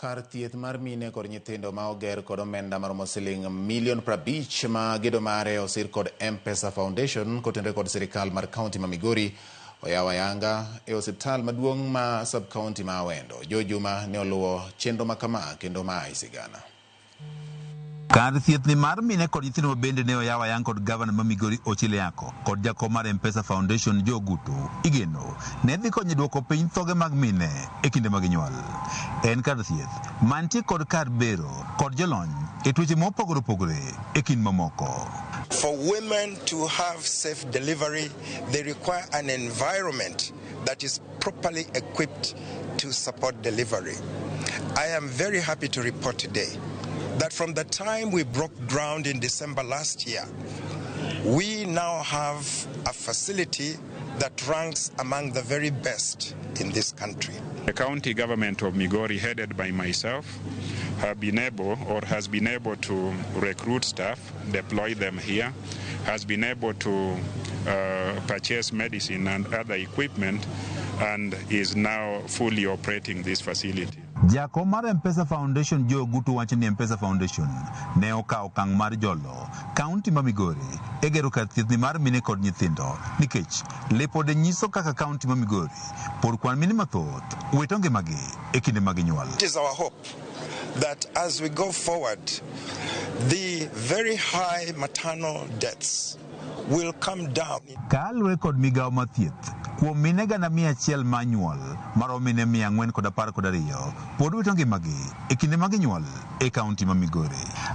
Kar thieth mar mine kod nyithindo ma oger kod omenda maromo siling $50 million ma gedo mare osir kod M-Pesa Foundation kotenore kod sirikal mar kaunti ma Migori oyaw ayanga e osiptal maduong' ma sub-kaunti ma Awendo. Juma ne oluwo chenro ma kama kendo ma isigana. Kar thieth ni mar mine kod nyithindo bende ne oyaw ayanga kod gavana ma Migori Ochileako kod jakom mar M-Pesa Foundation Guto igeno ne dhi konyo duoko piny thoge mag mine e kinde mag nyuol. En kar thieth mantie kod kar bero kod jolony e tuoche mopogore opogore e kind mamoko. For women to have safe delivery, they require an environment that is properly equipped to support delivery. I am very happy to report today that from the time we broke ground in December last year, we now have a facility that ranks among the very best in this country. The county government of Migori, headed by myself, has been able to recruit staff, deploy them here, has been able to purchase medicine and other equipment, and is now fully operating this facility. Jakom mar M-Pesa Foundation Guto wacho ni M-Pesa Foundation ne okawo okang' mar jolo kaunti ma Migori e gero kar thieth mar mine kod nyithindo nikech lipode nyiso kaka kaunti ma Migori por kwan mine mathoth wito ngimagi e kinde mag nyuol. It is our hope that as we go forward, the very high maternal deaths will come down. Kalwe kod migawo ma thieth kuom mine 100 ma nyuol maromo mine 412 pod wito ngimagi e kinde mag nyuol e kaunti ma Migori.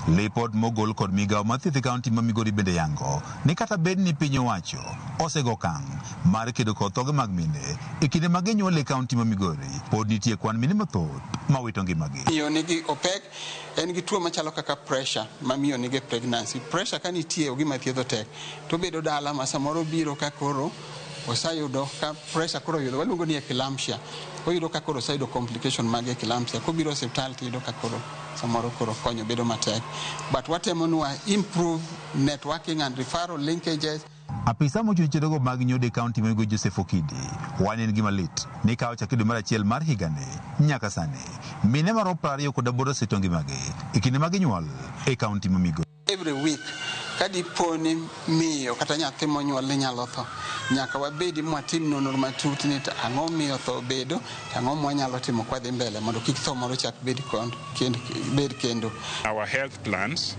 Lipot mogol kod migawo ma thieth e kaunti ma Migori bende yango ni kata bed ni piny owacho osego okang' mar kedo kod thoge mag mine e kinde mag nyuol e kaunti ma Migori, pod nitie kwan mine mathoth ma wito ngimagi. Miyo nigi opek en gi tuo machalo kaka pressure ma miyo nigi pregnancy. Pressure ka nitie gima thiedho tek to bedo dala ma samoro biro ka koro osayudo ka pressure koro yudo waluongo ni eclampsia. Oyudo ka koro osayudo complication mag eclampsia. Kobiro hospital tiyudo ka koro samoro koro konyo bedo matek. But watemo nwa improve networking and referral linkages. Apisa mochung' chenrogo mag nyode kaunti ma Migori Joseph Okidi wanen gima lit ni kawo chakre dwe mar achiel mar higani nyaka sani mine maromo 20 kod 8 osewito ngimagi e kinde mag nyuol e kaunti ma Migori. Every week kadiponi miyo kata nyathi monyuol ni nyalo tho, nyaka wabedi mwatim nonro matut ni ang'o miyo tho bedo, ang'o mwanyalo timo kwa dhi mbele mondo kik tho moro chak bed kendo. Our health plans,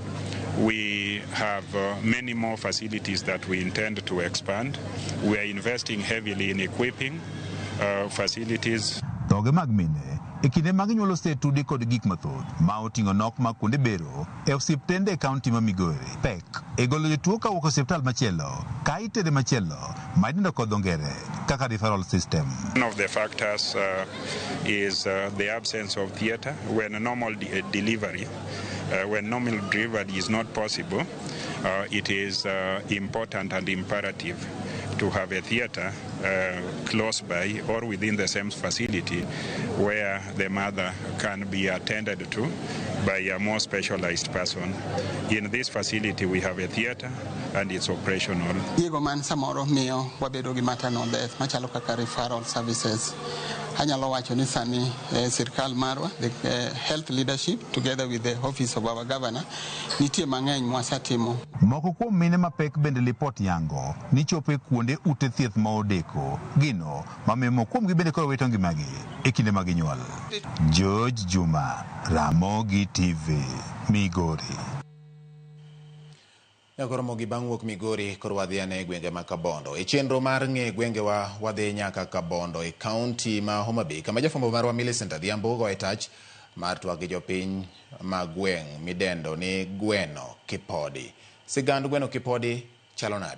we have many more facilities that we intend to expand. We are investing heavily in equipping facilities. Thoge mag mine e kinde mag nyuol osetudi kod gik mathoth ma oting'o nok mag kuonde bero e osiptende e kaunti ma Migori. Pek e golo jotuo kawuok osiptal machielo ka itere machielo ma idendo kod dho ngere kaka referral system. One of the factors is the absence of theatre when normal delivery. When normal delivery is not possible, it is important and imperative to have a theatre close by or within the same facility where the mother can be attended to by a more specialized person. In this facility we have a theatre and it's operational. Diego man samoro miyo wabedo gi maternal death machalo kaka referral services. Anyalo wacho ni sani sirkal marwa, the health leadership together with the office of our governor nitie mang'eny mwasatimo. Moko kuom mine mapek bende lipot yango ni chope kuonde ute thieth ma odeko gino mamemo kuom gi bende koro wito ngimagi e kinde mag nyuol. Juma, Ramogi TV, Migori. Ramogi bang' wuok Migori koro wadhi ane gwenge ma Kabondo. E chenro mar ng'e gwenge wa wadhi nyaka Kabondo e kaunti ma Homa Bay kama jafwambo marwa Millicent Adhiambo go e tach mar twak gi jopiny ma gweng' midendo ni Gweno Kipodi. Sigand Gweno Kipodi chalo nade?